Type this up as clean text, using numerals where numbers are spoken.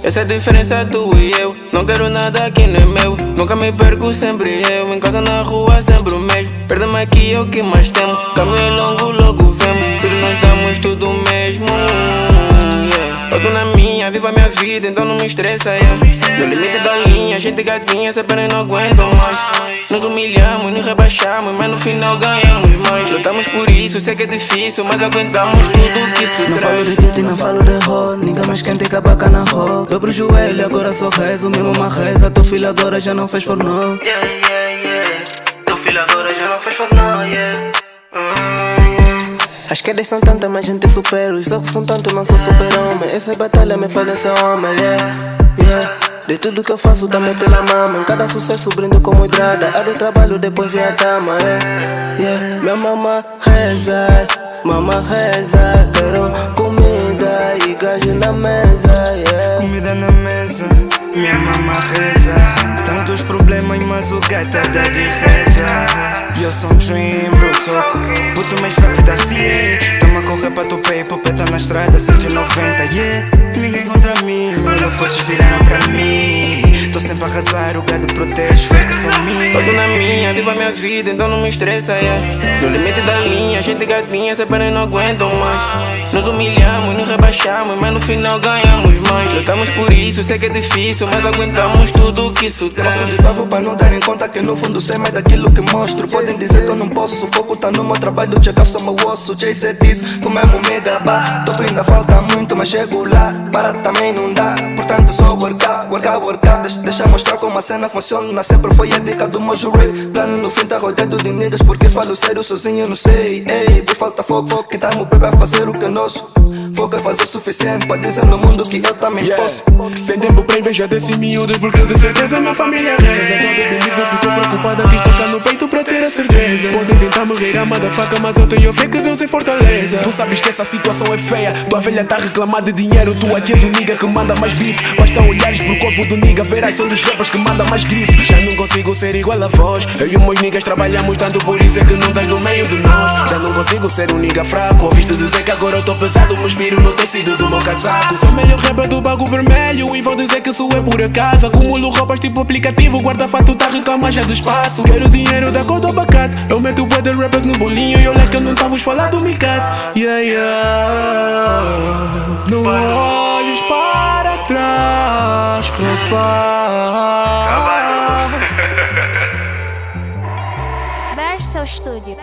Essa é a diferença tu e eu. Não quero nada que não é meu. Nunca me perco, sempre eu. Em casa, na rua, sempre o mesmo. Perde-me aqui, eu que mais temo. Caminho é longo, logo vemos. Tudo nós damos, tudo mesmo. Eu tô na minha, vivo a minha vida, então não me estressa, No limite da linha, gente gatinha, essa pena eu não aguento mais. Nos humilhamos, nos rebaixamos, mas no final ganhamos mais. Lutamos por isso, sei que é difícil, mas aguentamos tudo que isso não traz. Não falo de guilty, não falo de road. Ninguém mais quente e cabaca na roda. Dobro o joelho, agora só rezo, mesmo uma reza. Teu filho agora já não fez pornô. Teu filho agora já não fez pornô, As quedas são tantas, mas gente supera. Os erros são tantos, não sou super-homem. Essa batalha me faz ser homem, De tudo que eu faço também pela mama. Em cada sucesso brindo como hidrada. Abro o trabalho, depois vem a cama, Minha mama reza, quero comida e gajo na mesa, Comida na mesa, minha mama reza. Tantos problemas, mas o gato dá de reza. Eu sou um dream, bruto. Puto mais fraco da CIE. Tamo a correr pra tu pé, popeta na estrada, 190, Ninguém contra mim, meus fotos viraram pra mim. Tô sempre a arrasar, o gado protege, fé que sou minha. Tô na minha, vivo a minha vida, então não me estressa, No limite da linha, gente gatinha, essa pena eu não aguento mais. Nos humilhamos, nos rebaixamos, mas no final ganhamos mais. Lutamos por isso, sei que é difícil, mas aguentamos tudo que isso traz. Posso de babo pra não darem conta que no fundo sei mais daquilo que mostro. Podem dizer que eu não posso, o foco tá no meu trabalho, chegar só meu osso. Jay-Z disse, o mesmo mega bar. Topo ainda falta muito, mas chego lá. Para também não dá, portanto só workout. Deixa mostrar como a cena funciona. Sempre foi a dica do meu jurei. Plano no fim tá rodeado de niggas, porque falo sério sozinho, não sei. Por falta foco, que tá meu a fazer o que é nosso. Foco é fazer o suficiente pra dizer no mundo que eu também posso. Sem tempo pra inveja desses miúdos, porque de certeza minha família reza. Tua baby livre ficou preocupada, quis tocar no peito pra ter a certeza. Podem tentar me rir a motherfucker, mas eu tenho fé que Deus é fortaleza. Tu sabes que essa situação é feia, tua velha tá a reclamar de dinheiro. Tu aqui és o nigga que manda mais bife. Basta olhares pro corpo do nigga, verás são dos rappers que manda mais grife. Já não consigo ser igual a vós, eu e meus niggas trabalhamos tanto, por isso é que não estás no meio de nós. Já não consigo ser um nigga fraco, ouviste dizer que agora eu tô pesado, me inspiro no tecido do meu casaco. Sou melhor rapper do bago vermelho e vão dizer que isso é por acaso. Acumulo roupas tipo aplicativo, guarda-fato tá reclamar já de espaço. Quero dinheiro da cor do abacate, eu meto bué de rappers no bolinho e olha que eu não tava falar do micat. Não olhes para trás, rapaz. Verso Studio.